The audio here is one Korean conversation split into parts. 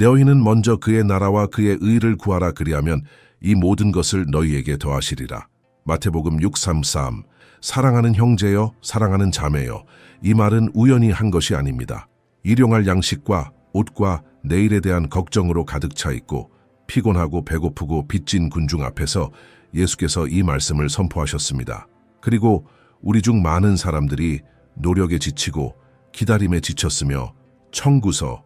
너희는 먼저 그의 나라와 그의 의를 구하라. 그리하면 이 모든 것을 너희에게 더하시리라. 마태복음 6:33. 사랑하는 형제여, 사랑하는 자매여, 이 말은 우연히 한 것이 아닙니다. 일용할 양식과 옷과 내일에 대한 걱정으로 가득 차 있고 피곤하고 배고프고 빚진 군중 앞에서 예수께서 이 말씀을 선포하셨습니다. 그리고 우리 중 많은 사람들이 노력에 지치고 기다림에 지쳤으며 청구서,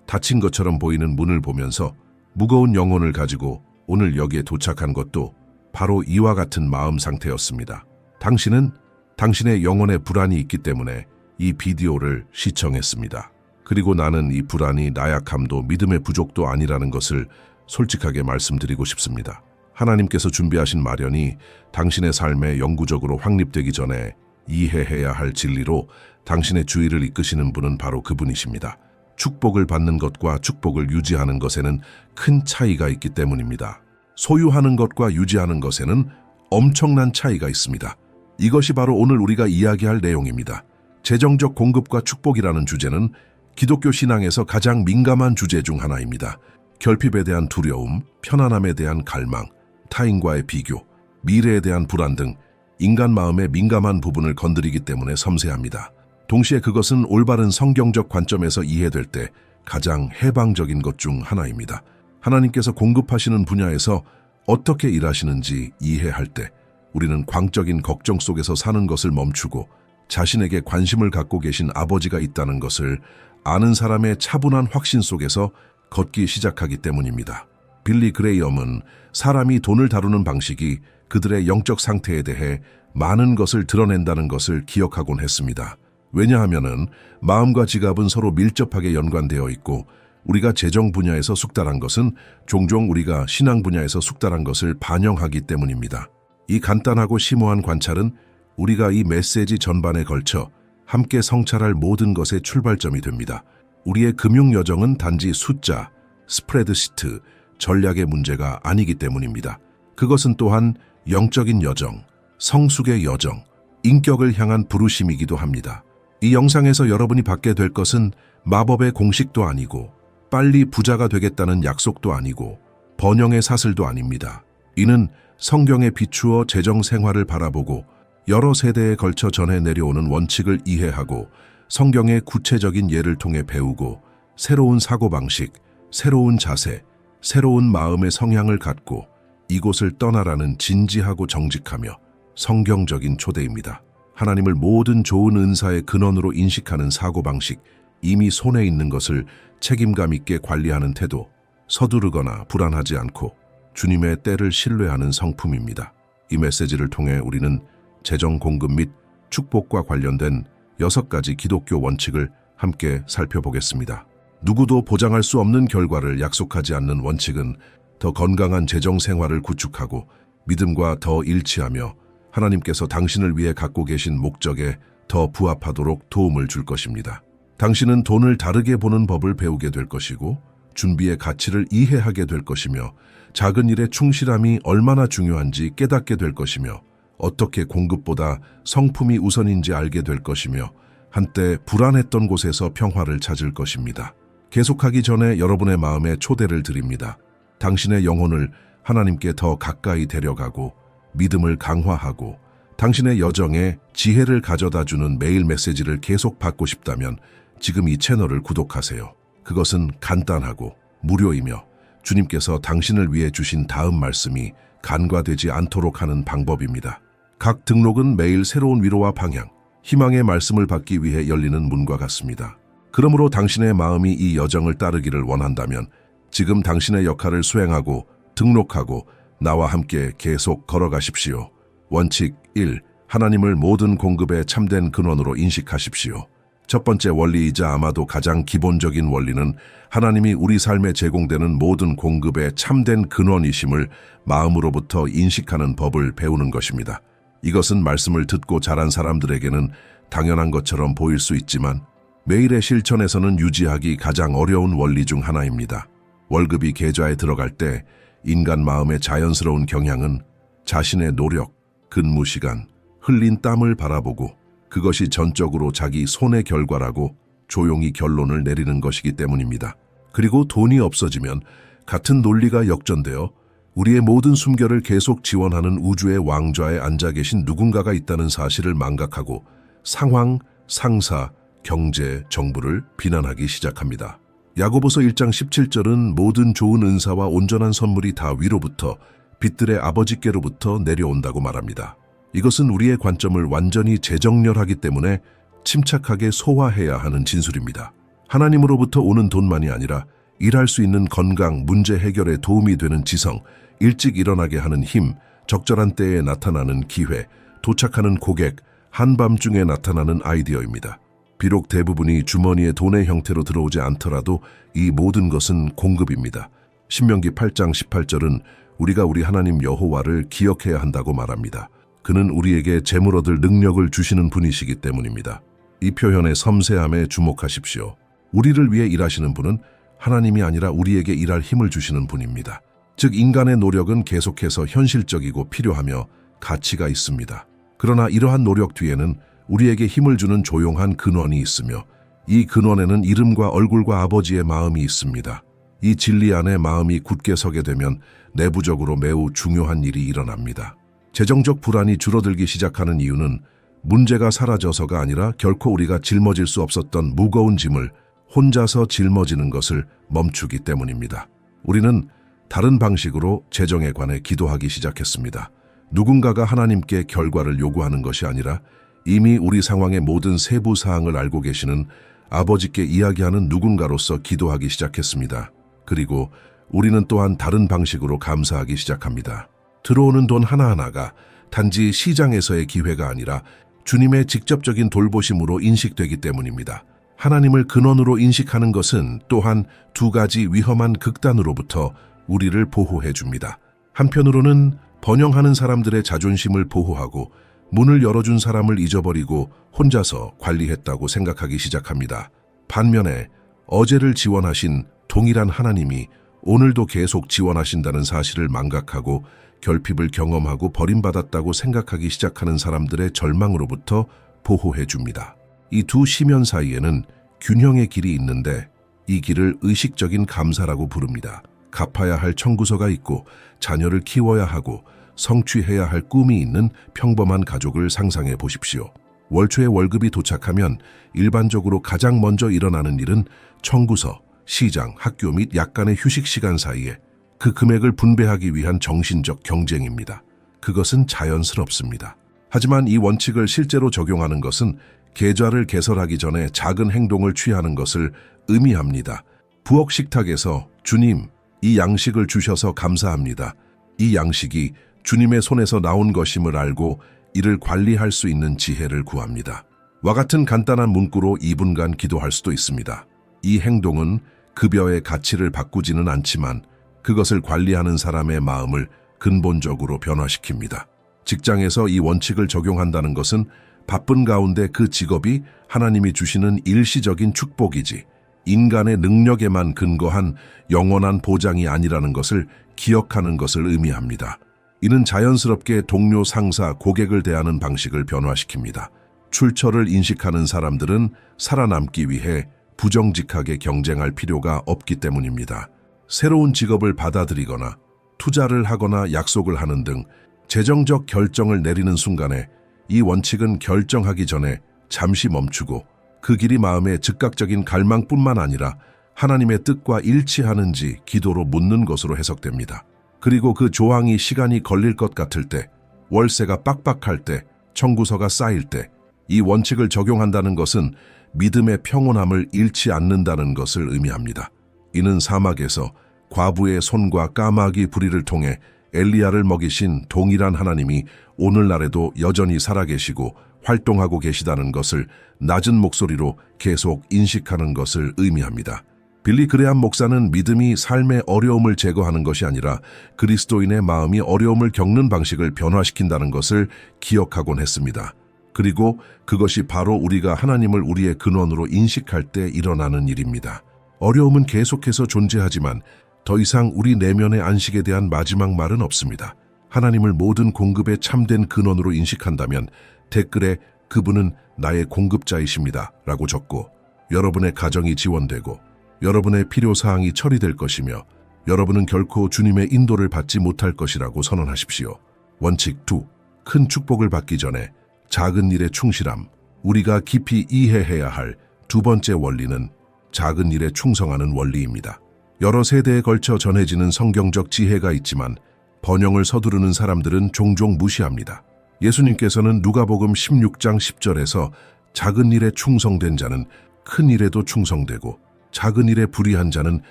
닫힌 것처럼 보이는 문을 보면서 무거운 영혼을 가지고 오늘 여기에 도착한 것도 바로 이와 같은 마음 상태였습니다. 당신은 당신의 영혼에 불안이 있기 때문에 이 비디오를 시청했습니다. 그리고 나는 이 불안이 나약함도 믿음의 부족도 아니라는 것을 솔직하게 말씀드리고 싶습니다. 하나님께서 준비하신 마련이 당신의 삶에 영구적으로 확립되기 전에 이해해야 할 진리로 당신의 주의를 이끄시는 분은 바로 그분이십니다. 축복을 받는 것과 축복을 유지하는 것에는 큰 차이가 있기 때문입니다. 소유하는 것과 유지하는 것에는 엄청난 차이가 있습니다. 이것이 바로 오늘 우리가 이야기할 내용입니다. 재정적 공급과 축복이라는 주제는 기독교 신앙에서 가장 민감한 주제 중 하나입니다. 결핍에 대한 두려움, 편안함에 대한 갈망, 타인과의 비교, 미래에 대한 불안 등 인간 마음의 민감한 부분을 건드리기 때문에 섬세합니다. 동시에 그것은 올바른 성경적 관점에서 이해될 때 가장 해방적인 것 중 하나입니다. 하나님께서 공급하시는 분야에서 어떻게 일하시는지 이해할 때 우리는 광적인 걱정 속에서 사는 것을 멈추고 자신에게 관심을 갖고 계신 아버지가 있다는 것을 아는 사람의 차분한 확신 속에서 걷기 시작하기 때문입니다. 빌리 그레이엄은 사람이 돈을 다루는 방식이 그들의 영적 상태에 대해 많은 것을 드러낸다는 것을 기억하곤 했습니다. 왜냐하면 마음과 지갑은 서로 밀접하게 연관되어 있고 우리가 재정 분야에서 숙달한 것은 종종 우리가 신앙 분야에서 숙달한 것을 반영하기 때문입니다. 이 간단하고 심오한 관찰은 우리가 이 메시지 전반에 걸쳐 함께 성찰할 모든 것의 출발점이 됩니다. 우리의 금융 여정은 단지 숫자, 스프레드시트, 전략의 문제가 아니기 때문입니다. 그것은 또한 영적인 여정, 성숙의 여정, 인격을 향한 부르심이기도 합니다. 이 영상에서 여러분이 받게 될 것은 마법의 공식도 아니고 빨리 부자가 되겠다는 약속도 아니고 번영의 사슬도 아닙니다. 이는 성경에 비추어 재정 생활을 바라보고 여러 세대에 걸쳐 전해 내려오는 원칙을 이해하고 성경의 구체적인 예를 통해 배우고 새로운 사고방식, 새로운 자세, 새로운 마음의 성향을 갖고 이곳을 떠나라는 진지하고 정직하며 성경적인 초대입니다. 하나님을 모든 좋은 은사의 근원으로 인식하는 사고방식, 이미 손에 있는 것을 책임감 있게 관리하는 태도, 서두르거나 불안하지 않고 주님의 때를 신뢰하는 성품입니다. 이 메시지를 통해 우리는 재정 공급 및 축복과 관련된 6가지 기독교 원칙을 함께 살펴보겠습니다. 누구도 보장할 수 없는 결과를 약속하지 않는 원칙은 더 건강한 재정 생활을 구축하고 믿음과 더 일치하며 하나님께서 당신을 위해 갖고 계신 목적에 더 부합하도록 도움을 줄 것입니다. 당신은 돈을 다르게 보는 법을 배우게 될 것이고 준비의 가치를 이해하게 될 것이며 작은 일에 충실함이 얼마나 중요한지 깨닫게 될 것이며 어떻게 공급보다 성품이 우선인지 알게 될 것이며 한때 불안했던 곳에서 평화를 찾을 것입니다. 계속하기 전에 여러분의 마음에 초대를 드립니다. 당신의 영혼을 하나님께 더 가까이 데려가고 믿음을 강화하고 당신의 여정에 지혜를 가져다주는 메일 메시지를 계속 받고 싶다면 지금 이 채널을 구독하세요. 그것은 간단하고 무료이며 주님께서 당신을 위해 주신 다음 말씀이 간과되지 않도록 하는 방법입니다. 각 등록은 매일 새로운 위로와 방향, 희망의 말씀을 받기 위해 열리는 문과 같습니다. 그러므로 당신의 마음이 이 여정을 따르기를 원한다면 지금 당신의 역할을 수행하고 등록하고 나와 함께 계속 걸어가십시오. 원칙 1. 하나님을 모든 공급의 참된 근원으로 인식하십시오. 첫 번째 원리이자 아마도 가장 기본적인 원리는 하나님이 우리 삶에 제공되는 모든 공급의 참된 근원이심을 마음으로부터 인식하는 법을 배우는 것입니다. 이것은 말씀을 듣고 자란 사람들에게는 당연한 것처럼 보일 수 있지만 매일의 실천에서는 유지하기 가장 어려운 원리 중 하나입니다. 월급이 계좌에 들어갈 때 인간 마음의 자연스러운 경향은 자신의 노력, 근무 시간, 흘린 땀을 바라보고 그것이 전적으로 자기 손의 결과라고 조용히 결론을 내리는 것이기 때문입니다. 그리고 돈이 없어지면 같은 논리가 역전되어 우리의 모든 숨결을 계속 지원하는 우주의 왕좌에 앉아 계신 누군가가 있다는 사실을 망각하고 상황, 상사, 경제, 정부를 비난하기 시작합니다. 야고보서 1장 17절은 모든 좋은 은사와 온전한 선물이 다 위로부터 빛들의 아버지께로부터 내려온다고 말합니다. 이것은 우리의 관점을 완전히 재정렬하기 때문에 침착하게 소화해야 하는 진술입니다. 하나님으로부터 오는 돈만이 아니라 일할 수 있는 건강, 문제 해결에 도움이 되는 지성, 일찍 일어나게 하는 힘, 적절한 때에 나타나는 기회, 도착하는 고객, 한밤중에 나타나는 아이디어입니다. 비록 대부분이 주머니에 돈의 형태로 들어오지 않더라도 이 모든 것은 공급입니다. 신명기 8장 18절은 우리가 우리 하나님 여호와를 기억해야 한다고 말합니다. 그는 우리에게 재물 얻을 능력을 주시는 분이시기 때문입니다. 이 표현의 섬세함에 주목하십시오. 우리를 위해 일하시는 분은 하나님이 아니라 우리에게 일할 힘을 주시는 분입니다. 즉 인간의 노력은 계속해서 현실적이고 필요하며 가치가 있습니다. 그러나 이러한 노력 뒤에는 우리에게 힘을 주는 조용한 근원이 있으며 이 근원에는 이름과 얼굴과 아버지의 마음이 있습니다. 이 진리 안에 마음이 굳게 서게 되면 내부적으로 매우 중요한 일이 일어납니다. 재정적 불안이 줄어들기 시작하는 이유는 문제가 사라져서가 아니라 결코 우리가 짊어질 수 없었던 무거운 짐을 혼자서 짊어지는 것을 멈추기 때문입니다. 우리는 다른 방식으로 재정에 관해 기도하기 시작했습니다. 누군가가 하나님께 결과를 요구하는 것이 아니라 이미 우리 상황의 모든 세부 사항을 알고 계시는 아버지께 이야기하는 누군가로서 기도하기 시작했습니다. 그리고 우리는 또한 다른 방식으로 감사하기 시작합니다. 들어오는 돈 하나하나가 단지 시장에서의 기회가 아니라 주님의 직접적인 돌보심으로 인식되기 때문입니다. 하나님을 근원으로 인식하는 것은 또한 두 가지 위험한 극단으로부터 우리를 보호해 줍니다. 한편으로는 번영하는 사람들의 자존심을 보호하고 문을 열어준 사람을 잊어버리고 혼자서 관리했다고 생각하기 시작합니다. 반면에 어제를 지원하신 동일한 하나님이 오늘도 계속 지원하신다는 사실을 망각하고 결핍을 경험하고 버림받았다고 생각하기 시작하는 사람들의 절망으로부터 보호해 줍니다. 이 두 시면 사이에는 균형의 길이 있는데 이 길을 의식적인 감사라고 부릅니다. 갚아야 할 청구서가 있고 자녀를 키워야 하고 성취해야 할 꿈이 있는 평범한 가족을 상상해 보십시오. 월초에 월급이 도착하면 일반적으로 가장 먼저 일어나는 일은 청구서, 시장, 학교 및 약간의 휴식 시간 사이에 그 금액을 분배하기 위한 정신적 경쟁입니다. 그것은 자연스럽습니다. 하지만 이 원칙을 실제로 적용하는 것은 계좌를 개설하기 전에 작은 행동을 취하는 것을 의미합니다. 부엌 식탁에서 주님, 이 양식을 주셔서 감사합니다. 이 양식이 주님의 손에서 나온 것임을 알고 이를 관리할 수 있는 지혜를 구합니다. 와 같은 간단한 문구로 2분간 기도할 수도 있습니다. 이 행동은 급여의 가치를 바꾸지는 않지만 그것을 관리하는 사람의 마음을 근본적으로 변화시킵니다. 직장에서 이 원칙을 적용한다는 것은 바쁜 가운데 그 직업이 하나님이 주시는 일시적인 축복이지 인간의 능력에만 근거한 영원한 보장이 아니라는 것을 기억하는 것을 의미합니다. 이는 자연스럽게 동료, 상사, 고객을 대하는 방식을 변화시킵니다. 출처를 인식하는 사람들은 살아남기 위해 부정직하게 경쟁할 필요가 없기 때문입니다. 새로운 직업을 받아들이거나 투자를 하거나 약속을 하는 등 재정적 결정을 내리는 순간에 이 원칙은 결정하기 전에 잠시 멈추고 그 길이 마음의 즉각적인 갈망뿐만 아니라 하나님의 뜻과 일치하는지 기도로 묻는 것으로 해석됩니다. 그리고 그 조항이 시간이 걸릴 것 같을 때, 월세가 빡빡할 때, 청구서가 쌓일 때, 이 원칙을 적용한다는 것은 믿음의 평온함을 잃지 않는다는 것을 의미합니다. 이는 사막에서 과부의 손과 까마귀 부리를 통해 엘리야를 먹이신 동일한 하나님이 오늘날에도 여전히 살아계시고 활동하고 계시다는 것을 낮은 목소리로 계속 인식하는 것을 의미합니다. 빌리 그레함 목사는 믿음이 삶의 어려움을 제거하는 것이 아니라 그리스도인의 마음이 어려움을 겪는 방식을 변화시킨다는 것을 기억하곤 했습니다. 그리고 그것이 바로 우리가 하나님을 우리의 근원으로 인식할 때 일어나는 일입니다. 어려움은 계속해서 존재하지만 더 이상 우리 내면의 안식에 대한 마지막 말은 없습니다. 하나님을 모든 공급의 참된 근원으로 인식한다면 댓글에 그분은 나의 공급자이십니다 라고 적고 여러분의 가정이 지원되고 여러분의 필요사항이 처리될 것이며 여러분은 결코 주님의 인도를 받지 못할 것이라고 선언하십시오. 원칙 2. 큰 축복을 받기 전에 작은 일에 충실함. 우리가 깊이 이해해야 할 두 번째 원리는 작은 일에 충성하는 원리입니다. 여러 세대에 걸쳐 전해지는 성경적 지혜가 있지만 번영을 서두르는 사람들은 종종 무시합니다. 예수님께서는 누가복음 16장 10절에서 작은 일에 충성된 자는 큰 일에도 충성되고 작은 일에 불의한 자는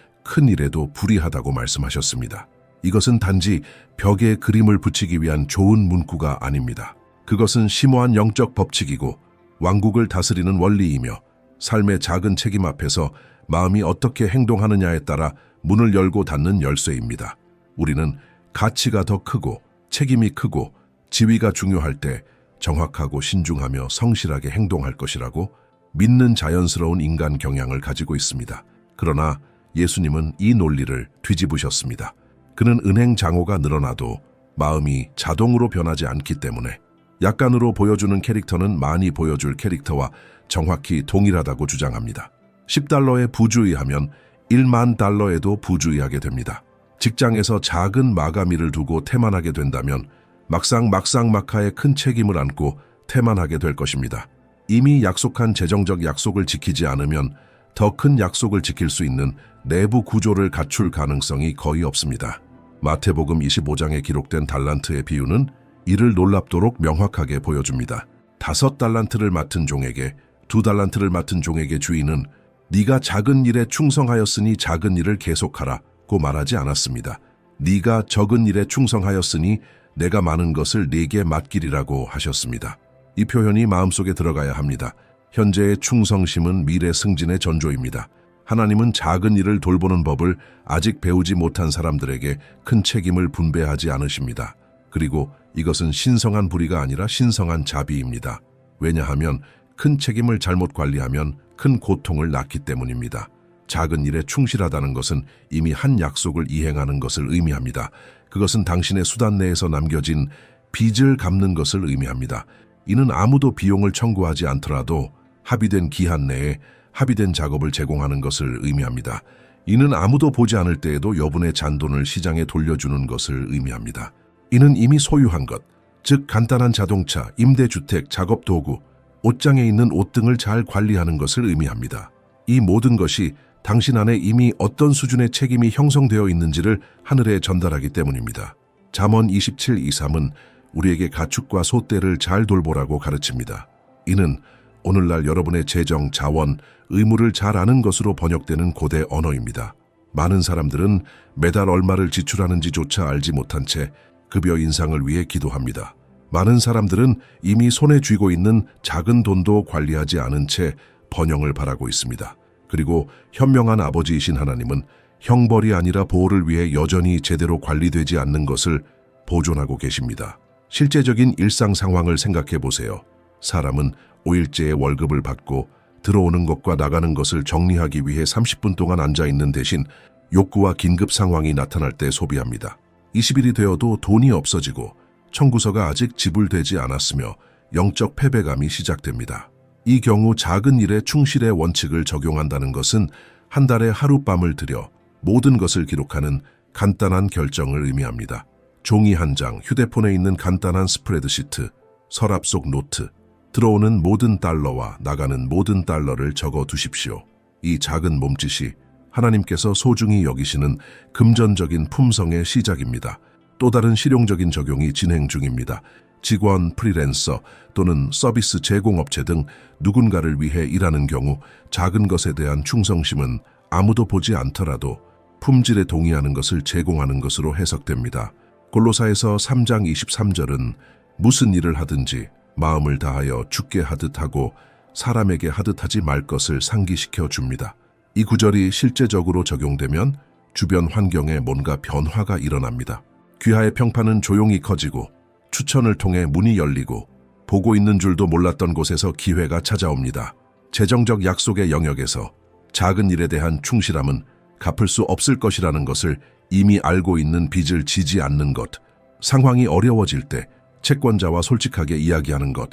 큰 일에도 불의하다고 말씀하셨습니다. 이것은 단지 벽에 그림을 붙이기 위한 좋은 문구가 아닙니다. 그것은 심오한 영적 법칙이고 왕국을 다스리는 원리이며 삶의 작은 책임 앞에서 마음이 어떻게 행동하느냐에 따라 문을 열고 닫는 열쇠입니다. 우리는 가치가 더 크고 책임이 크고 지위가 중요할 때 정확하고 신중하며 성실하게 행동할 것이라고 믿는 자연스러운 인간 경향을 가지고 있습니다. 그러나 예수님은 이 논리를 뒤집으셨습니다. 그는 은행 장호가 늘어나도 마음이 자동으로 변하지 않기 때문에 약간으로 보여주는 캐릭터는 많이 보여줄 캐릭터와 정확히 동일하다고 주장합니다. 10달러에 부주의하면 1만 달러에도 부주의하게 됩니다. 직장에서 작은 마감일을 두고 태만하게 된다면 막상 막하에 큰 책임을 안고 태만하게 될 것입니다. 이미 약속한 재정적 약속을 지키지 않으면 더 큰 약속을 지킬 수 있는 내부 구조를 갖출 가능성이 거의 없습니다. 마태복음 25장에 기록된 달란트의 비유는 이를 놀랍도록 명확하게 보여줍니다. 5달란트를 맡은 종에게 2달란트를 맡은 종에게 주인은 네가 작은 일에 충성하였으니 작은 일을 계속하라고 말하지 않았습니다. 네가 적은 일에 충성하였으니 내가 많은 것을 네게 맡기리라고 하셨습니다. 이 표현이 마음속에 들어가야 합니다. 현재의 충성심은 미래 승진의 전조입니다. 하나님은 작은 일을 돌보는 법을 아직 배우지 못한 사람들에게 큰 책임을 분배하지 않으십니다. 그리고 이것은 신성한 불의가 아니라 신성한 자비입니다. 왜냐하면 큰 책임을 잘못 관리하면 큰 고통을 낳기 때문입니다. 작은 일에 충실하다는 것은 이미 한 약속을 이행하는 것을 의미합니다. 그것은 당신의 수단 내에서 남겨진 빚을 갚는 것을 의미합니다. 이는 아무도 비용을 청구하지 않더라도 합의된 기한 내에 합의된 작업을 제공하는 것을 의미합니다. 이는 아무도 보지 않을 때에도 여분의 잔돈을 시장에 돌려주는 것을 의미합니다. 이는 이미 소유한 것, 즉 간단한 자동차, 임대주택, 작업도구, 옷장에 있는 옷 등을 잘 관리하는 것을 의미합니다. 이 모든 것이 당신 안에 이미 어떤 수준의 책임이 형성되어 있는지를 하늘에 전달하기 때문입니다. 잠언 27:23은 우리에게 가축과 소떼를 잘 돌보라고 가르칩니다. 이는 오늘날 여러분의 재정, 자원, 의무를 잘 아는 것으로 번역되는 고대 언어입니다. 많은 사람들은 매달 얼마를 지출하는지조차 알지 못한 채 급여 인상을 위해 기도합니다. 많은 사람들은 이미 손에 쥐고 있는 작은 돈도 관리하지 않은 채 번영을 바라고 있습니다. 그리고 현명한 아버지이신 하나님은 형벌이 아니라 보호를 위해 여전히 제대로 관리되지 않는 것을 보존하고 계십니다. 실제적인 일상 상황을 생각해 보세요. 사람은 5일째에 월급을 받고 들어오는 것과 나가는 것을 정리하기 위해 30분 동안 앉아있는 대신 욕구와 긴급 상황이 나타날 때 소비합니다. 20일이 되어도 돈이 없어지고 청구서가 아직 지불되지 않았으며 영적 패배감이 시작됩니다. 이 경우 작은 일에 충실의 원칙을 적용한다는 것은 한 달에 하룻밤을 들여 모든 것을 기록하는 간단한 결정을 의미합니다. 종이 한 장, 휴대폰에 있는 간단한 스프레드시트, 서랍 속 노트, 들어오는 모든 달러와 나가는 모든 달러를 적어 두십시오. 이 작은 몸짓이 하나님께서 소중히 여기시는 금전적인 품성의 시작입니다. 또 다른 실용적인 적용이 진행 중입니다. 직원, 프리랜서 또는 서비스 제공업체 등 누군가를 위해 일하는 경우 작은 것에 대한 충성심은 아무도 보지 않더라도 품질에 동의하는 것을 제공하는 것으로 해석됩니다. 골로사에서 3장 23절은 무슨 일을 하든지 마음을 다하여 주께 하듯 하고 사람에게 하듯 하지 말 것을 상기시켜 줍니다. 이 구절이 실제적으로 적용되면 주변 환경에 뭔가 변화가 일어납니다. 귀하의 평판은 조용히 커지고 추천을 통해 문이 열리고 보고 있는 줄도 몰랐던 곳에서 기회가 찾아옵니다. 재정적 약속의 영역에서 작은 일에 대한 충실함은 갚을 수 없을 것이라는 것을 이미 알고 있는 빚을 지지 않는 것, 상황이 어려워질 때 채권자와 솔직하게 이야기하는 것,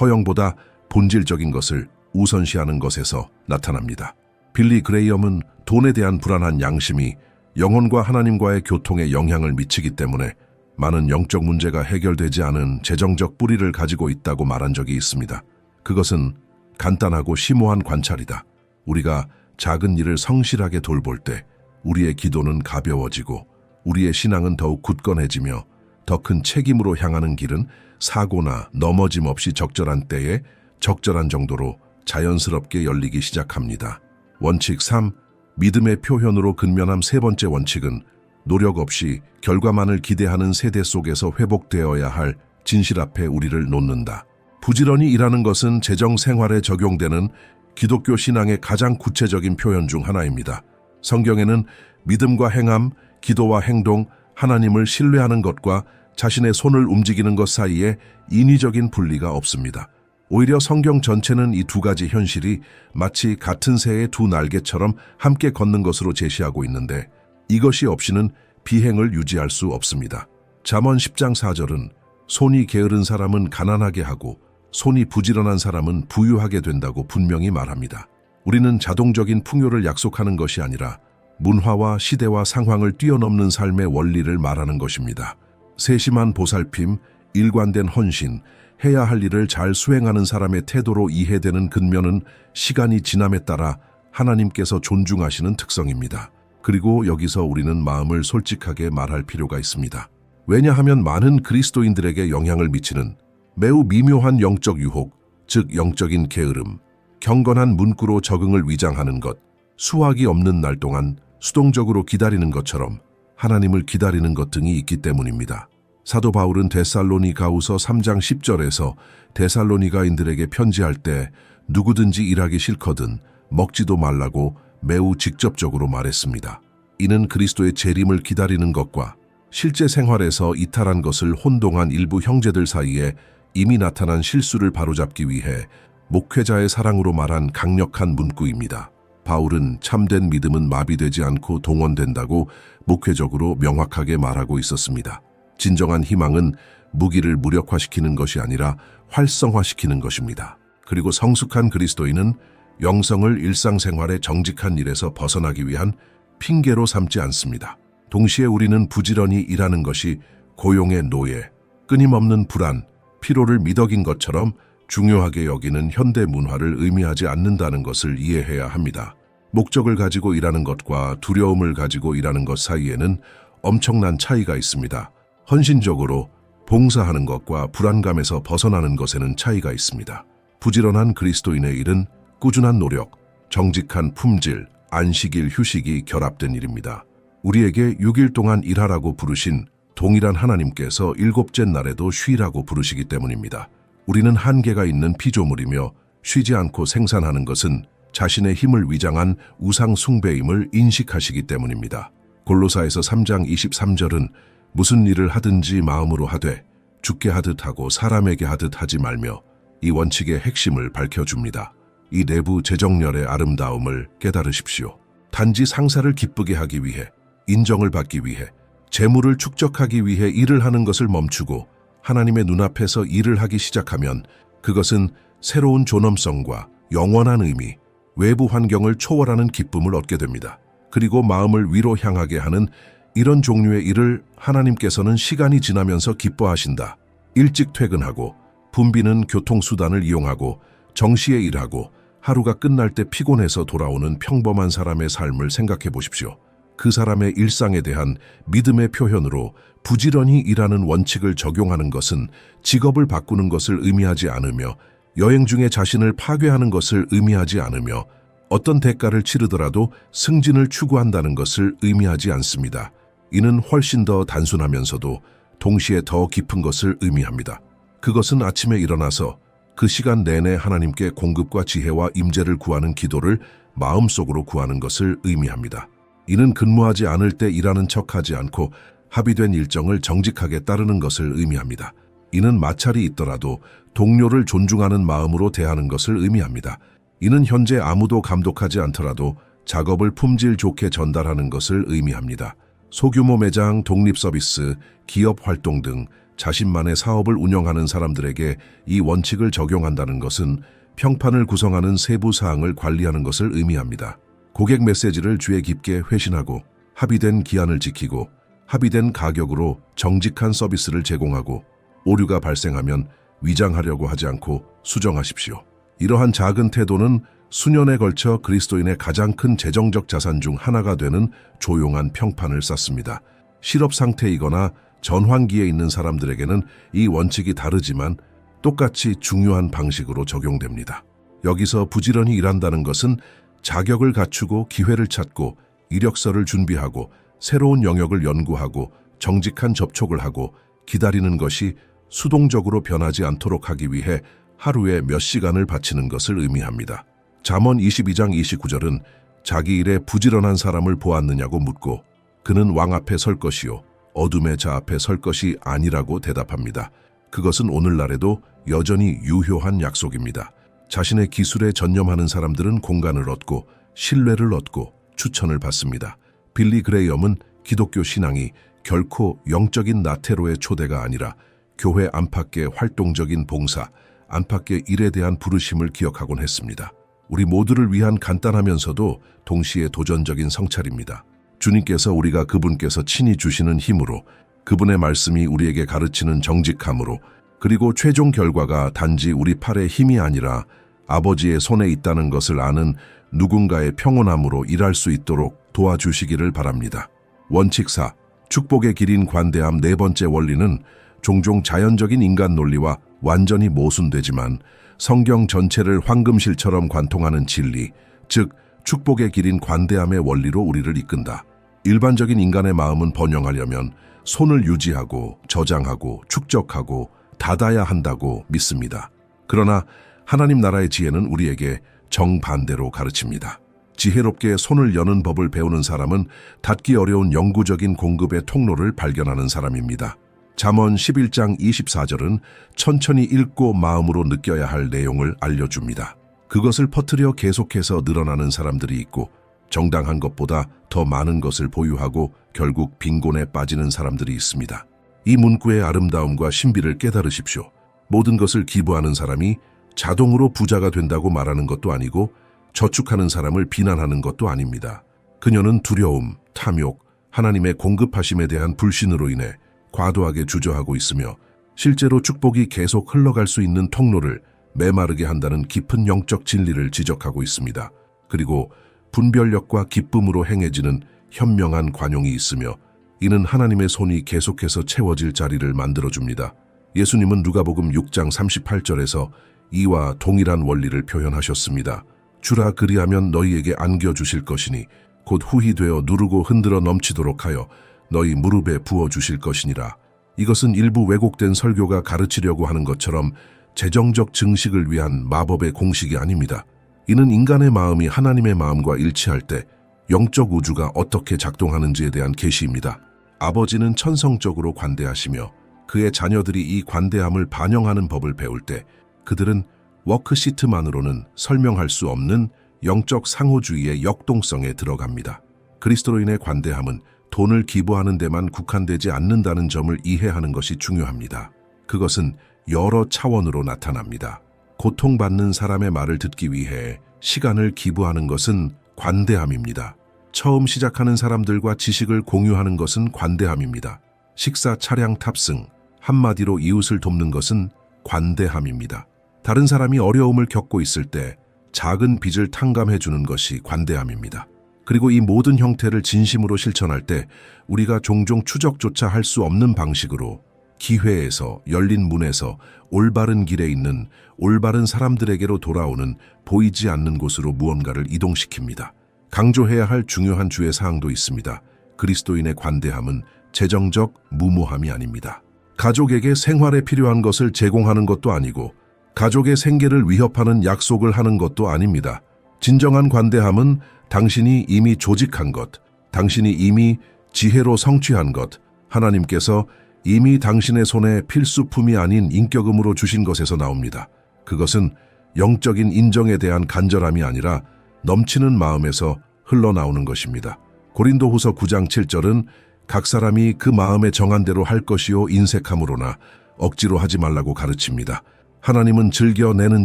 허영보다 본질적인 것을 우선시하는 것에서 나타납니다. 빌리 그레이엄은 돈에 대한 불안한 양심이 영혼과 하나님과의 교통에 영향을 미치기 때문에 많은 영적 문제가 해결되지 않은 재정적 뿌리를 가지고 있다고 말한 적이 있습니다. 그것은 간단하고 심오한 관찰이다. 우리가 작은 일을 성실하게 돌볼 때 우리의 기도는 가벼워지고 우리의 신앙은 더욱 굳건해지며 더 큰 책임으로 향하는 길은 사고나 넘어짐 없이 적절한 때에 적절한 정도로 자연스럽게 열리기 시작합니다. 원칙 3. 믿음의 표현으로 근면함. 세 번째 원칙은 노력 없이 결과만을 기대하는 세대 속에서 회복되어야 할 진실 앞에 우리를 놓는다. 부지런히 일하는 것은 재정 생활에 적용되는 기독교 신앙의 가장 구체적인 표현 중 하나입니다. 성경에는 믿음과 행함, 기도와 행동, 하나님을 신뢰하는 것과 자신의 손을 움직이는 것 사이에 인위적인 분리가 없습니다. 오히려 성경 전체는 이 두 가지 현실이 마치 같은 새의 두 날개처럼 함께 걷는 것으로 제시하고 있는데 이것이 없이는 비행을 유지할 수 없습니다. 잠언 10장 4절은 손이 게으른 사람은 가난하게 하고 손이 부지런한 사람은 부유하게 된다고 분명히 말합니다. 우리는 자동적인 풍요를 약속하는 것이 아니라 문화와 시대와 상황을 뛰어넘는 삶의 원리를 말하는 것입니다. 세심한 보살핌, 일관된 헌신, 해야 할 일을 잘 수행하는 사람의 태도로 이해되는 근면은 시간이 지남에 따라 하나님께서 존중하시는 특성입니다. 그리고 여기서 우리는 마음을 솔직하게 말할 필요가 있습니다. 왜냐하면 많은 그리스도인들에게 영향을 미치는 매우 미묘한 영적 유혹, 즉 영적인 게으름, 경건한 문구로 적응을 위장하는 것, 수확이 없는 날 동안 수동적으로 기다리는 것처럼 하나님을 기다리는 것 등이 있기 때문입니다. 사도 바울은 데살로니가후서 3장 10절에서 데살로니가인들에게 편지할 때 누구든지 일하기 싫거든 먹지도 말라고 매우 직접적으로 말했습니다. 이는 그리스도의 재림을 기다리는 것과 실제 생활에서 이탈한 것을 혼동한 일부 형제들 사이에 이미 나타난 실수를 바로잡기 위해 목회자의 사랑으로 말한 강력한 문구입니다. 바울은 참된 믿음은 마비되지 않고 동원된다고 목회적으로 명확하게 말하고 있었습니다. 진정한 희망은 무기를 무력화시키는 것이 아니라 활성화시키는 것입니다. 그리고 성숙한 그리스도인은 영성을 일상생활의 정직한 일에서 벗어나기 위한 핑계로 삼지 않습니다. 동시에 우리는 부지런히 일하는 것이 고용의 노예, 끊임없는 불안, 피로를 미덕인 것처럼 중요하게 여기는 현대 문화를 의미하지 않는다는 것을 이해해야 합니다. 목적을 가지고 일하는 것과 두려움을 가지고 일하는 것 사이에는 엄청난 차이가 있습니다. 헌신적으로 봉사하는 것과 불안감에서 벗어나는 것에는 차이가 있습니다. 부지런한 그리스도인의 일은 꾸준한 노력, 정직한 품질, 안식일, 휴식이 결합된 일입니다. 우리에게 6일 동안 일하라고 부르신 동일한 하나님께서 7째 날에도 쉬라고 부르시기 때문입니다. 우리는 한계가 있는 피조물이며 쉬지 않고 생산하는 것은 자신의 힘을 위장한 우상 숭배임을 인식하시기 때문입니다. 골로사에서 3장 23절은 무슨 일을 하든지 마음으로 하되 주께 하듯 하고 사람에게 하듯 하지 말며 이 원칙의 핵심을 밝혀줍니다. 이 내부 재정렬의 아름다움을 깨달으십시오. 단지 상사를 기쁘게 하기 위해, 인정을 받기 위해, 재물을 축적하기 위해 일을 하는 것을 멈추고 하나님의 눈앞에서 일을 하기 시작하면 그것은 새로운 존엄성과 영원한 의미, 외부 환경을 초월하는 기쁨을 얻게 됩니다. 그리고 마음을 위로 향하게 하는 이런 종류의 일을 하나님께서는 시간이 지나면서 기뻐하신다. 일찍 퇴근하고 붐비는 교통수단을 이용하고 정시에 일하고 하루가 끝날 때 피곤해서 돌아오는 평범한 사람의 삶을 생각해 보십시오. 그 사람의 일상에 대한 믿음의 표현으로 부지런히 일하는 원칙을 적용하는 것은 직업을 바꾸는 것을 의미하지 않으며 여행 중에 자신을 파괴하는 것을 의미하지 않으며 어떤 대가를 치르더라도 승진을 추구한다는 것을 의미하지 않습니다. 이는 훨씬 더 단순하면서도 동시에 더 깊은 것을 의미합니다. 그것은 아침에 일어나서 그 시간 내내 하나님께 공급과 지혜와 임재를 구하는 기도를 마음속으로 구하는 것을 의미합니다. 이는 근무하지 않을 때 일하는 척하지 않고 합의된 일정을 정직하게 따르는 것을 의미합니다. 이는 마찰이 있더라도 동료를 존중하는 마음으로 대하는 것을 의미합니다. 이는 현재 아무도 감독하지 않더라도 작업을 품질 좋게 전달하는 것을 의미합니다. 소규모 매장, 독립 서비스, 기업 활동 등 자신만의 사업을 운영하는 사람들에게 이 원칙을 적용한다는 것은 평판을 구성하는 세부 사항을 관리하는 것을 의미합니다. 고객 메시지를 주의 깊게 회신하고 합의된 기한을 지키고 합의된 가격으로 정직한 서비스를 제공하고 오류가 발생하면 위장하려고 하지 않고 수정하십시오. 이러한 작은 태도는 수년에 걸쳐 그리스도인의 가장 큰 재정적 자산 중 하나가 되는 조용한 평판을 쌓습니다. 실업 상태이거나 전환기에 있는 사람들에게는 이 원칙이 다르지만 똑같이 중요한 방식으로 적용됩니다. 여기서 부지런히 일한다는 것은 자격을 갖추고 기회를 찾고 이력서를 준비하고 새로운 영역을 연구하고 정직한 접촉을 하고 기다리는 것이 수동적으로 변하지 않도록 하기 위해 하루에 몇 시간을 바치는 것을 의미합니다. 잠언 22장 29절은 자기 일에 부지런한 사람을 보았느냐고 묻고 그는 왕 앞에 설 것이요 어둠의 자 앞에 설 것이 아니라고 대답합니다. 그것은 오늘날에도 여전히 유효한 약속입니다. 자신의 기술에 전념하는 사람들은 공간을 얻고 신뢰를 얻고 추천을 받습니다. 빌리 그레이엄은 기독교 신앙이 결코 영적인 나태로의 초대가 아니라 교회 안팎의 활동적인 봉사, 안팎의 일에 대한 부르심을 기억하곤 했습니다. 우리 모두를 위한 간단하면서도 동시에 도전적인 성찰입니다. 주님께서 우리가 그분께서 친히 주시는 힘으로 그분의 말씀이 우리에게 가르치는 정직함으로 그리고 최종 결과가 단지 우리 팔의 힘이 아니라 아버지의 손에 있다는 것을 아는 누군가의 평온함으로 일할 수 있도록 도와주시기를 바랍니다. 원칙 4. 축복의 길인 관대함. 네 번째 원리는 종종 자연적인 인간 논리와 완전히 모순되지만 성경 전체를 황금실처럼 관통하는 진리, 즉 축복의 길인 관대함의 원리로 우리를 이끈다. 일반적인 인간의 마음은 번영하려면 손을 유지하고 저장하고 축적하고 닫아야 한다고 믿습니다. 그러나 하나님 나라의 지혜는 우리에게 정반대로 가르칩니다. 지혜롭게 손을 여는 법을 배우는 사람은 닫기 어려운 영구적인 공급의 통로를 발견하는 사람입니다. 잠언 11장 24절은 천천히 읽고 마음으로 느껴야 할 내용을 알려줍니다. 그것을 퍼뜨려 계속해서 늘어나는 사람들이 있고 정당한 것보다 더 많은 것을 보유하고 결국 빈곤에 빠지는 사람들이 있습니다. 이 문구의 아름다움과 신비를 깨달으십시오. 모든 것을 기부하는 사람이 자동으로 부자가 된다고 말하는 것도 아니고 저축하는 사람을 비난하는 것도 아닙니다. 그녀는 두려움, 탐욕, 하나님의 공급하심에 대한 불신으로 인해 과도하게 주저하고 있으며 실제로 축복이 계속 흘러갈 수 있는 통로를 메마르게 한다는 깊은 영적 진리를 지적하고 있습니다. 그리고 분별력과 기쁨으로 행해지는 현명한 관용이 있으며 이는 하나님의 손이 계속해서 채워질 자리를 만들어줍니다. 예수님은 누가복음 6장 38절에서 이와 동일한 원리를 표현하셨습니다. 주라 그리하면 너희에게 안겨주실 것이니 곧 후히 되어 누르고 흔들어 넘치도록 하여 너희 무릎에 부어주실 것이니라. 이것은 일부 왜곡된 설교가 가르치려고 하는 것처럼 재정적 증식을 위한 마법의 공식이 아닙니다. 이는 인간의 마음이 하나님의 마음과 일치할 때 영적 우주가 어떻게 작동하는지에 대한 계시입니다. 아버지는 천성적으로 관대하시며 그의 자녀들이 이 관대함을 반영하는 법을 배울 때 그들은 워크시트만으로는 설명할 수 없는 영적 상호주의의 역동성에 들어갑니다. 그리스도인의 관대함은 돈을 기부하는 데만 국한되지 않는다는 점을 이해하는 것이 중요합니다. 그것은 여러 차원으로 나타납니다. 고통받는 사람의 말을 듣기 위해 시간을 기부하는 것은 관대함입니다. 처음 시작하는 사람들과 지식을 공유하는 것은 관대함입니다. 식사 차량 탑승, 한마디로 이웃을 돕는 것은 관대함입니다. 다른 사람이 어려움을 겪고 있을 때 작은 빚을 탕감해 주는 것이 관대함입니다. 그리고 이 모든 형태를 진심으로 실천할 때 우리가 종종 추적조차 할 수 없는 방식으로 기회에서 열린 문에서 올바른 길에 있는 올바른 사람들에게로 돌아오는 보이지 않는 곳으로 무언가를 이동시킵니다. 강조해야 할 중요한 주의 사항도 있습니다. 그리스도인의 관대함은 재정적 무모함이 아닙니다. 가족에게 생활에 필요한 것을 제공하는 것도 아니고 가족의 생계를 위협하는 약속을 하는 것도 아닙니다. 진정한 관대함은 당신이 이미 조직한 것, 당신이 이미 지혜로 성취한 것, 하나님께서 이미 당신의 손에 필수품이 아닌 인격음으로 주신 것에서 나옵니다. 그것은 영적인 인정에 대한 간절함이 아니라 넘치는 마음에서 흘러나오는 것입니다. 고린도후서 9장 7절은 각 사람이 그 마음에 정한 대로 할 것이요 인색함으로나 억지로 하지 말라고 가르칩니다. 하나님은 즐겨 내는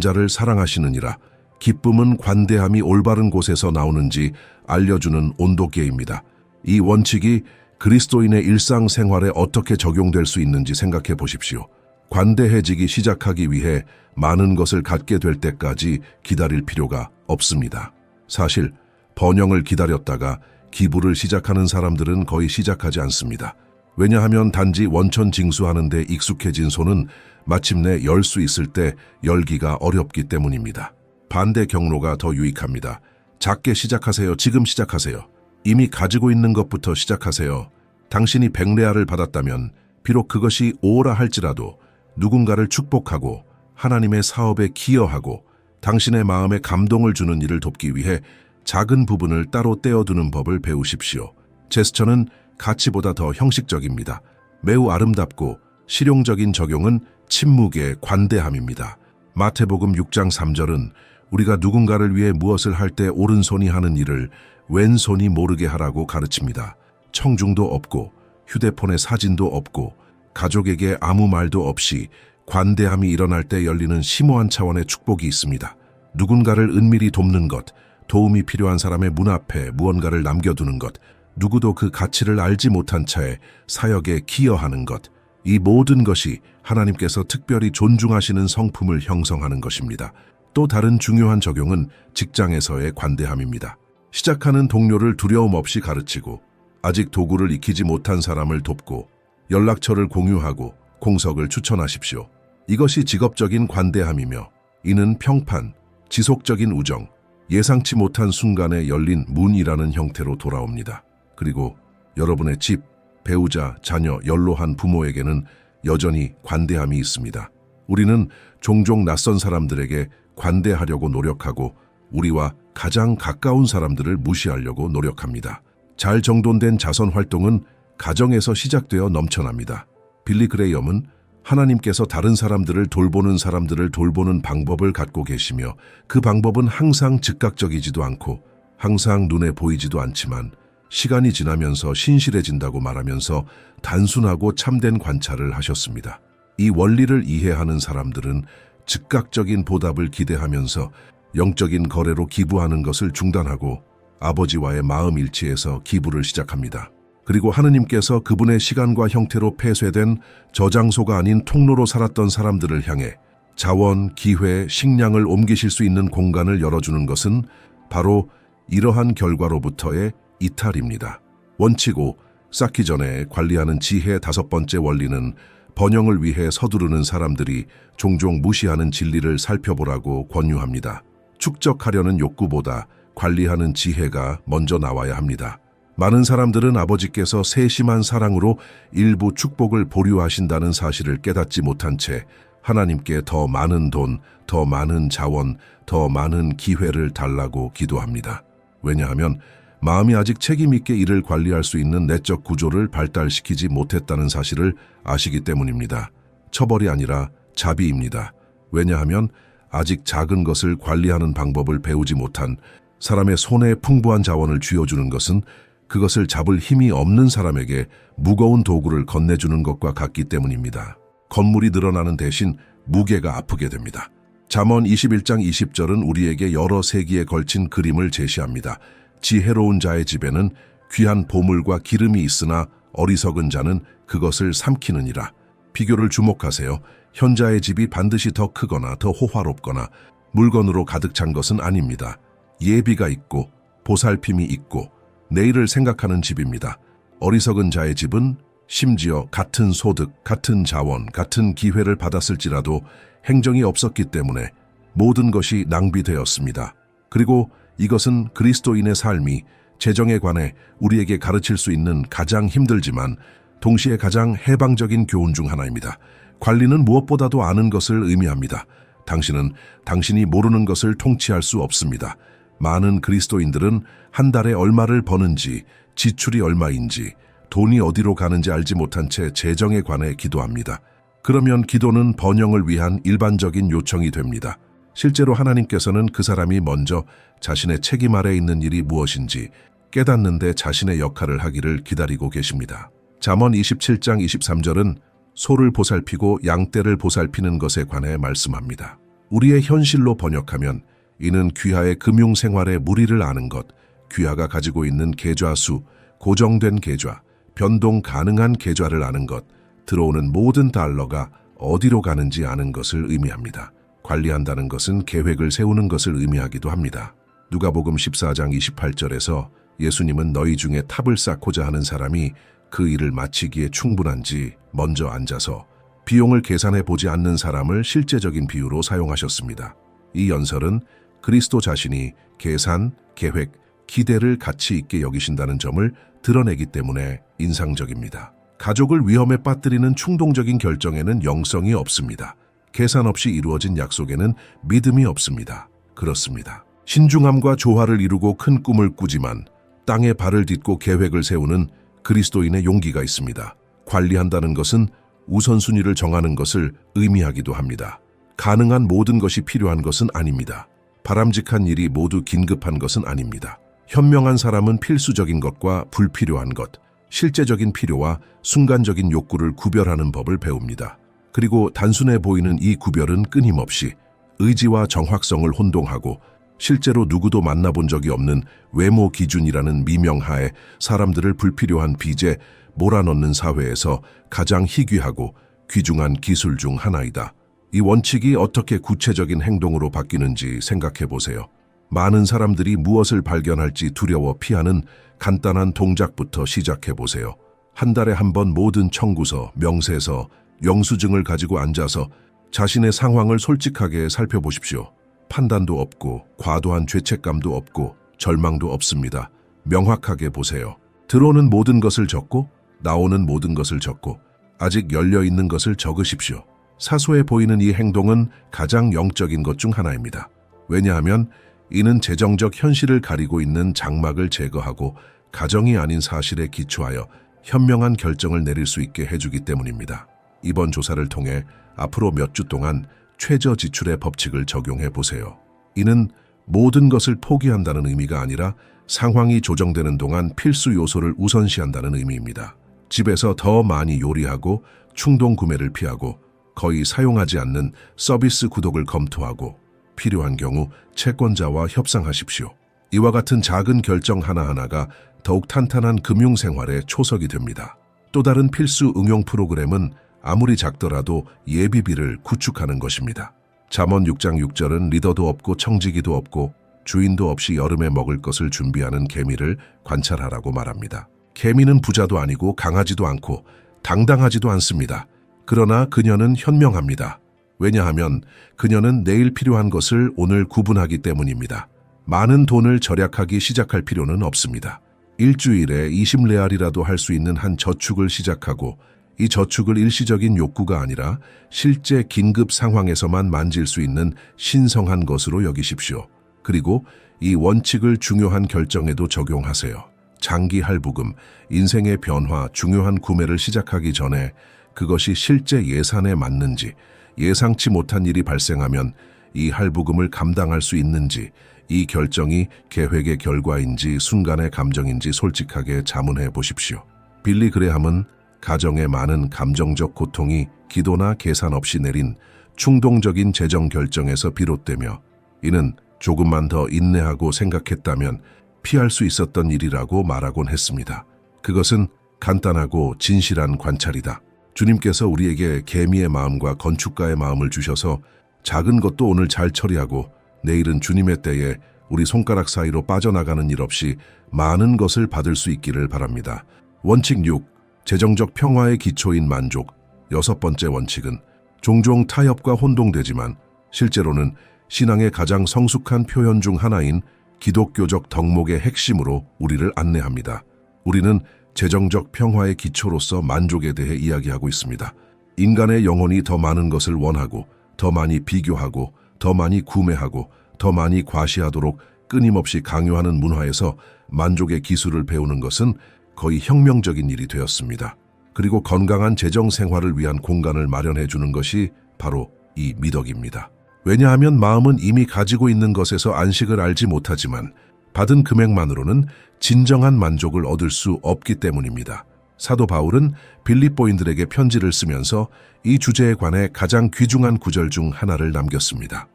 자를 사랑하시느니라. 기쁨은 관대함이 올바른 곳에서 나오는지 알려주는 온도계입니다. 이 원칙이 그리스도인의 일상생활에 어떻게 적용될 수 있는지 생각해 보십시오. 관대해지기 시작하기 위해 많은 것을 갖게 될 때까지 기다릴 필요가 없습니다. 사실 번영을 기다렸다가 기부를 시작하는 사람들은 거의 시작하지 않습니다. 왜냐하면 단지 원천 징수하는 데 익숙해진 손은 마침내 열 수 있을 때 열기가 어렵기 때문입니다. 반대 경로가 더 유익합니다. 작게 시작하세요. 지금 시작하세요. 이미 가지고 있는 것부터 시작하세요. 당신이 100레알을 받았다면 비록 그것이 5라 할지라도 누군가를 축복하고 하나님의 사업에 기여하고 당신의 마음에 감동을 주는 일을 돕기 위해 작은 부분을 따로 떼어두는 법을 배우십시오. 제스처는 가치보다 더 형식적입니다. 매우 아름답고 실용적인 적용은 침묵의 관대함입니다. 마태복음 6장 3절은 우리가 누군가를 위해 무엇을 할 때 오른손이 하는 일을 왼손이 모르게 하라고 가르칩니다. 청중도 없고 휴대폰에 사진도 없고 가족에게 아무 말도 없이 관대함이 일어날 때 열리는 심오한 차원의 축복이 있습니다. 누군가를 은밀히 돕는 것, 도움이 필요한 사람의 문 앞에 무언가를 남겨두는 것, 누구도 그 가치를 알지 못한 채 사역에 기여하는 것, 이 모든 것이 하나님께서 특별히 존중하시는 성품을 형성하는 것입니다. 또 다른 중요한 적용은 직장에서의 관대함입니다. 시작하는 동료를 두려움 없이 가르치고 아직 도구를 익히지 못한 사람을 돕고 연락처를 공유하고 공석을 추천하십시오. 이것이 직업적인 관대함이며 이는 평판, 지속적인 우정, 예상치 못한 순간에 열린 문이라는 형태로 돌아옵니다. 그리고 여러분의 집, 배우자, 자녀, 연로한 부모에게는 여전히 관대함이 있습니다. 우리는 종종 낯선 사람들에게 관대하려고 노력하고 우리와 가장 가까운 사람들을 무시하려고 노력합니다. 잘 정돈된 자선 활동은 가정에서 시작되어 넘쳐납니다. 빌리 그레이엄은 하나님께서 다른 사람들을 돌보는 방법을 갖고 계시며 그 방법은 항상 즉각적이지도 않고 항상 눈에 보이지도 않지만 시간이 지나면서 신실해진다고 말하면서 단순하고 참된 관찰을 하셨습니다. 이 원리를 이해하는 사람들은 즉각적인 보답을 기대하면서 영적인 거래로 기부하는 것을 중단하고 아버지와의 마음 일치에서 기부를 시작합니다. 그리고 하느님께서 그분의 시간과 형태로 폐쇄된 저장소가 아닌 통로로 살았던 사람들을 향해 자원, 기회, 식량을 옮기실 수 있는 공간을 열어주는 것은 바로 이러한 결과로부터의 이탈입니다. 원칙 5, 쌓기 전에 관리하는 지혜 5번째 원리는 번영을 위해 서두르는 사람들이 종종 무시하는 진리를 살펴보라고 권유합니다. 축적하려는 욕구보다 관리하는 지혜가 먼저 나와야 합니다. 많은 사람들은 아버지께서 세심한 사랑으로 일부 축복을 보류하신다는 사실을 깨닫지 못한 채 하나님께 더 많은 돈, 더 많은 자원, 더 많은 기회를 달라고 기도합니다. 왜냐하면 마음이 아직 책임 있게 이를 관리할 수 있는 내적 구조를 발달시키지 못했다는 사실을 아시기 때문입니다. 처벌이 아니라 자비입니다. 왜냐하면 아직 작은 것을 관리하는 방법을 배우지 못한 사람의 손에 풍부한 자원을 쥐어주는 것은 그것을 잡을 힘이 없는 사람에게 무거운 도구를 건네주는 것과 같기 때문입니다. 건물이 늘어나는 대신 무게가 아프게 됩니다. 잠언 21장 20절은 우리에게 여러 세기에 걸친 그림을 제시합니다. 지혜로운 자의 집에는 귀한 보물과 기름이 있으나 어리석은 자는 그것을 삼키느니라. 비교를 주목하세요. 현자의 집이 반드시 더 크거나 더 호화롭거나 물건으로 가득 찬 것은 아닙니다. 예비가 있고 보살핌이 있고 내일을 생각하는 집입니다. 어리석은 자의 집은 심지어 같은 소득, 같은 자원, 같은 기회를 받았을지라도 행정이 없었기 때문에 모든 것이 낭비되었습니다. 그리고 이것은 그리스도인의 삶이 재정에 관해 우리에게 가르칠 수 있는 가장 힘들지만 동시에 가장 해방적인 교훈 중 하나입니다. 관리는 무엇보다도 아는 것을 의미합니다. 당신은 당신이 모르는 것을 통치할 수 없습니다. 많은 그리스도인들은 한 달에 얼마를 버는지, 지출이 얼마인지, 돈이 어디로 가는지 알지 못한 채 재정에 관해 기도합니다. 그러면 기도는 번영을 위한 일반적인 요청이 됩니다. 실제로 하나님께서는 그 사람이 먼저 자신의 책임 아래 있는 일이 무엇인지 깨닫는데 자신의 역할을 하기를 기다리고 계십니다. 잠언 27장 23절은 소를 보살피고 양떼를 보살피는 것에 관해 말씀합니다. 우리의 현실로 번역하면 이는 귀하의 금융생활의 무리를 아는 것, 귀하가 가지고 있는 계좌수, 고정된 계좌, 변동 가능한 계좌를 아는 것, 들어오는 모든 달러가 어디로 가는지 아는 것을 의미합니다. 관리한다는 것은 계획을 세우는 것을 의미하기도 합니다. 누가복음 14장 28절에서 예수님은 너희 중에 탑을 쌓고자 하는 사람이 그 일을 마치기에 충분한지 먼저 앉아서 비용을 계산해 보지 않는 사람을 실제적인 비유로 사용하셨습니다. 이 연설은 그리스도 자신이 계산, 계획, 기대를 가치 있게 여기신다는 점을 드러내기 때문에 인상적입니다. 가족을 위험에 빠뜨리는 충동적인 결정에는 영성이 없습니다. 계산 없이 이루어진 약속에는 믿음이 없습니다. 그렇습니다. 신중함과 조화를 이루고 큰 꿈을 꾸지만 땅에 발을 딛고 계획을 세우는 그리스도인의 용기가 있습니다. 관리한다는 것은 우선순위를 정하는 것을 의미하기도 합니다. 가능한 모든 것이 필요한 것은 아닙니다. 바람직한 일이 모두 긴급한 것은 아닙니다. 현명한 사람은 필수적인 것과 불필요한 것, 실제적인 필요와 순간적인 욕구를 구별하는 법을 배웁니다. 그리고 단순해 보이는 이 구별은 끊임없이 의지와 정확성을 혼동하고 실제로 누구도 만나본 적이 없는 외모 기준이라는 미명하에 사람들을 불필요한 빚에 몰아넣는 사회에서 가장 희귀하고 귀중한 기술 중 하나이다. 이 원칙이 어떻게 구체적인 행동으로 바뀌는지 생각해 보세요. 많은 사람들이 무엇을 발견할지 두려워 피하는 간단한 동작부터 시작해 보세요. 한 달에 한 번 모든 청구서, 명세서, 영수증을 가지고 앉아서 자신의 상황을 솔직하게 살펴보십시오. 판단도 없고 과도한 죄책감도 없고 절망도 없습니다. 명확하게 보세요. 들어오는 모든 것을 적고 나오는 모든 것을 적고 아직 열려있는 것을 적으십시오. 사소해 보이는 이 행동은 가장 영적인 것 중 하나입니다. 왜냐하면 이는 재정적 현실을 가리고 있는 장막을 제거하고 가정이 아닌 사실에 기초하여 현명한 결정을 내릴 수 있게 해주기 때문입니다. 이번 조사를 통해 앞으로 몇 주 동안 최저 지출의 법칙을 적용해 보세요. 이는 모든 것을 포기한다는 의미가 아니라 상황이 조정되는 동안 필수 요소를 우선시한다는 의미입니다. 집에서 더 많이 요리하고 충동 구매를 피하고 거의 사용하지 않는 서비스 구독을 검토하고 필요한 경우 채권자와 협상하십시오. 이와 같은 작은 결정 하나하나가 더욱 탄탄한 금융생활의 초석이 됩니다. 또 다른 필수 응용 프로그램은 아무리 작더라도 예비비를 구축하는 것입니다. 잠언 6장 6절은 리더도 없고 청지기도 없고 주인도 없이 여름에 먹을 것을 준비하는 개미를 관찰하라고 말합니다. 개미는 부자도 아니고 강하지도 않고 당당하지도 않습니다. 그러나 그녀는 현명합니다. 왜냐하면 그녀는 내일 필요한 것을 오늘 구분하기 때문입니다. 많은 돈을 절약하기 시작할 필요는 없습니다. 일주일에 20레알이라도 할 수 있는 한 저축을 시작하고 이 저축을 일시적인 욕구가 아니라 실제 긴급 상황에서만 만질 수 있는 신성한 것으로 여기십시오. 그리고 이 원칙을 중요한 결정에도 적용하세요. 장기 할부금, 인생의 변화, 중요한 구매를 시작하기 전에 그것이 실제 예산에 맞는지, 예상치 못한 일이 발생하면 이 할부금을 감당할 수 있는지, 이 결정이 계획의 결과인지 순간의 감정인지 솔직하게 자문해 보십시오. 빌리 그레함은 가정의 많은 감정적 고통이 기도나 계산 없이 내린 충동적인 재정 결정에서 비롯되며 이는 조금만 더 인내하고 생각했다면 피할 수 있었던 일이라고 말하곤 했습니다. 그것은 간단하고 진실한 관찰이다. 주님께서 우리에게 개미의 마음과 건축가의 마음을 주셔서 작은 것도 오늘 잘 처리하고 내일은 주님의 때에 우리 손가락 사이로 빠져나가는 일 없이 많은 것을 받을 수 있기를 바랍니다. 원칙 6. 재정적 평화의 기초인 만족. 6번째 원칙은 종종 타협과 혼동되지만 실제로는 신앙의 가장 성숙한 표현 중 하나인 기독교적 덕목의 핵심으로 우리를 안내합니다. 우리는 재정적 평화의 기초로서 만족에 대해 이야기하고 있습니다. 인간의 영혼이 더 많은 것을 원하고 더 많이 비교하고 더 많이 구매하고 더 많이 과시하도록 끊임없이 강요하는 문화에서 만족의 기술을 배우는 것은 거의 혁명적인 일이 되었습니다. 그리고 건강한 재정 생활을 위한 공간을 마련해 주는 것이 바로 이 미덕입니다. 왜냐하면 마음은 이미 가지고 있는 것에서 안식을 알지 못하지만 받은 금액만으로는 진정한 만족을 얻을 수 없기 때문입니다. 사도 바울은 빌립보인들에게 편지를 쓰면서 이 주제에 관해 가장 귀중한 구절 중 하나를 남겼습니다.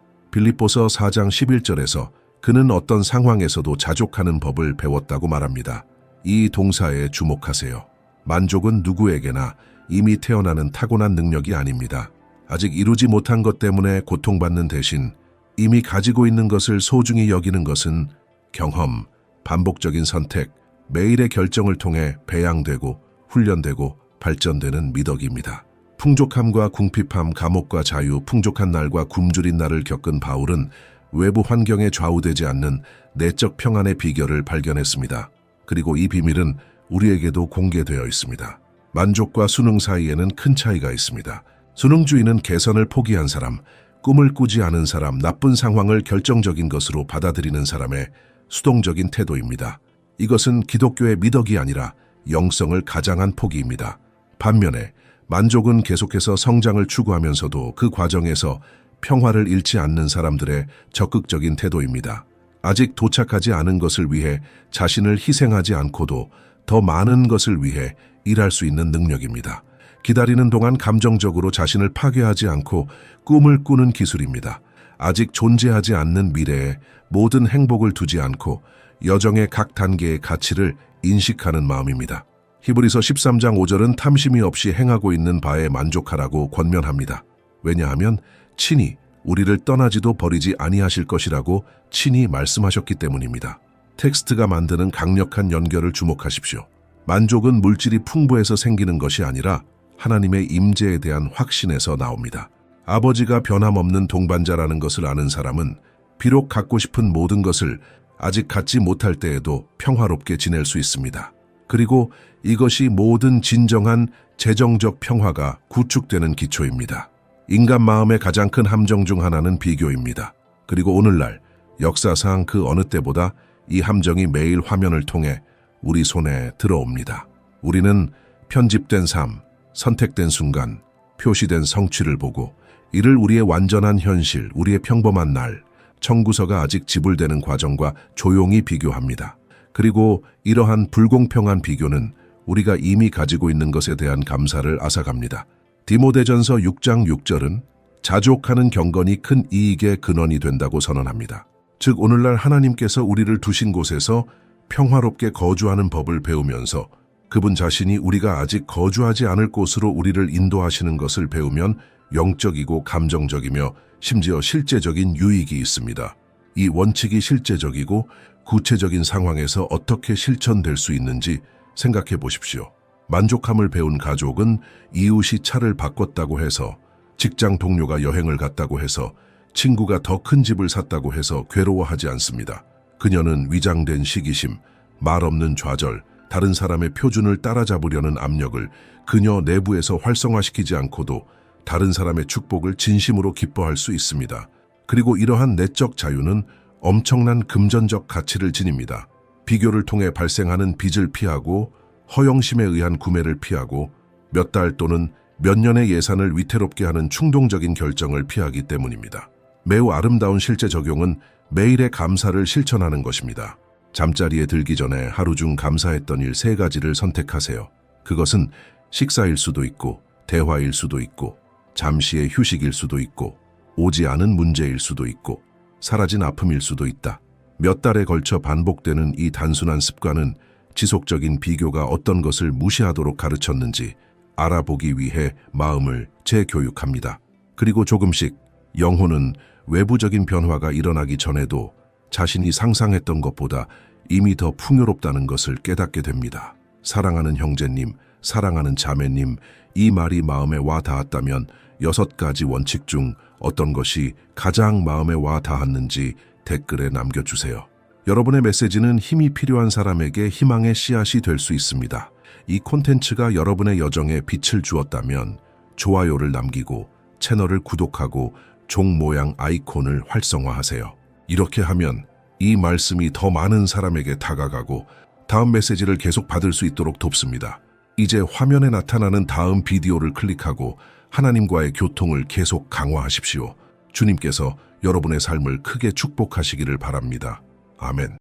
빌립보서 4장 11절에서 그는 어떤 상황에서도 자족하는 법을 배웠다고 말합니다. 이 동사에 주목하세요. 만족은 누구에게나 이미 태어나는 타고난 능력이 아닙니다. 아직 이루지 못한 것 때문에 고통받는 대신 이미 가지고 있는 것을 소중히 여기는 것은 경험, 반복적인 선택, 매일의 결정을 통해 배양되고 훈련되고 발전되는 미덕입니다. 풍족함과 궁핍함, 감옥과 자유, 풍족한 날과 굶주린 날을 겪은 바울은 외부 환경에 좌우되지 않는 내적 평안의 비결을 발견했습니다. 그리고 이 비밀은 우리에게도 공개되어 있습니다. 만족과 수능 사이에는 큰 차이가 있습니다. 수능주의는 개선을 포기한 사람, 꿈을 꾸지 않은 사람, 나쁜 상황을 결정적인 것으로 받아들이는 사람의 수동적인 태도입니다. 이것은 기독교의 미덕이 아니라 영성을 가장한 포기입니다. 반면에 만족은 계속해서 성장을 추구하면서도 그 과정에서 평화를 잃지 않는 사람들의 적극적인 태도입니다. 아직 도착하지 않은 것을 위해 자신을 희생하지 않고도 더 많은 것을 위해 일할 수 있는 능력입니다. 기다리는 동안 감정적으로 자신을 파괴하지 않고 꿈을 꾸는 기술입니다. 아직 존재하지 않는 미래에 모든 행복을 두지 않고 여정의 각 단계의 가치를 인식하는 마음입니다. 히브리서 13장 5절은 탐심이 없이 행하고 있는 바에 만족하라고 권면합니다. 왜냐하면 친히 우리를 떠나지도 버리지 아니하실 것이라고 친히 말씀하셨기 때문입니다. 텍스트가 만드는 강력한 연결을 주목하십시오. 만족은 물질이 풍부해서 생기는 것이 아니라 하나님의 임재에 대한 확신에서 나옵니다. 아버지가 변함없는 동반자라는 것을 아는 사람은 비록 갖고 싶은 모든 것을 아직 갖지 못할 때에도 평화롭게 지낼 수 있습니다. 그리고 이것이 모든 진정한 재정적 평화가 구축되는 기초입니다. 인간 마음의 가장 큰 함정 중 하나는 비교입니다. 그리고 오늘날 역사상 그 어느 때보다 이 함정이 매일 화면을 통해 우리 손에 들어옵니다. 우리는 편집된 삶, 선택된 순간, 표시된 성취를 보고 이를 우리의 완전한 현실, 우리의 평범한 날, 청구서가 아직 지불되는 과정과 조용히 비교합니다. 그리고 이러한 불공평한 비교는 우리가 이미 가지고 있는 것에 대한 감사를 앗아갑니다. 디모데전서 6장 6절은 자족하는 경건이 큰 이익의 근원이 된다고 선언합니다. 즉 오늘날 하나님께서 우리를 두신 곳에서 평화롭게 거주하는 법을 배우면서 그분 자신이 우리가 아직 거주하지 않을 곳으로 우리를 인도하시는 것을 배우면 영적이고 감정적이며 심지어 실제적인 유익이 있습니다. 이 원칙이 실제적이고 구체적인 상황에서 어떻게 실천될 수 있는지 생각해 보십시오. 만족함을 배운 가족은 이웃이 차를 바꿨다고 해서, 직장 동료가 여행을 갔다고 해서, 친구가 더 큰 집을 샀다고 해서 괴로워하지 않습니다. 그녀는 위장된 시기심, 말없는 좌절, 다른 사람의 표준을 따라잡으려는 압력을 그녀 내부에서 활성화시키지 않고도 다른 사람의 축복을 진심으로 기뻐할 수 있습니다. 그리고 이러한 내적 자유는 엄청난 금전적 가치를 지닙니다. 비교를 통해 발생하는 빚을 피하고 허영심에 의한 구매를 피하고 몇 달 또는 몇 년의 예산을 위태롭게 하는 충동적인 결정을 피하기 때문입니다. 매우 아름다운 실제 적용은 매일의 감사를 실천하는 것입니다. 잠자리에 들기 전에 하루 중 감사했던 일 3가지를 선택하세요. 그것은 식사일 수도 있고 대화일 수도 있고 잠시의 휴식일 수도 있고 오지 않은 문제일 수도 있고 사라진 아픔일 수도 있다. 몇 달에 걸쳐 반복되는 이 단순한 습관은 지속적인 비교가 어떤 것을 무시하도록 가르쳤는지 알아보기 위해 마음을 재교육합니다. 그리고 조금씩 영혼은 외부적인 변화가 일어나기 전에도 자신이 상상했던 것보다 이미 더 풍요롭다는 것을 깨닫게 됩니다. 사랑하는 형제님, 사랑하는 자매님, 이 말이 마음에 와 닿았다면 6가지 원칙 중 어떤 것이 가장 마음에 와 닿았는지 댓글에 남겨주세요. 여러분의 메시지는 힘이 필요한 사람에게 희망의 씨앗이 될 수 있습니다. 이 콘텐츠가 여러분의 여정에 빛을 주었다면 좋아요를 남기고 채널을 구독하고 종 모양 아이콘을 활성화하세요. 이렇게 하면 이 말씀이 더 많은 사람에게 다가가고 다음 메시지를 계속 받을 수 있도록 돕습니다. 이제 화면에 나타나는 다음 비디오를 클릭하고 하나님과의 교통을 계속 강화하십시오. 주님께서 여러분의 삶을 크게 축복하시기를 바랍니다. 아멘.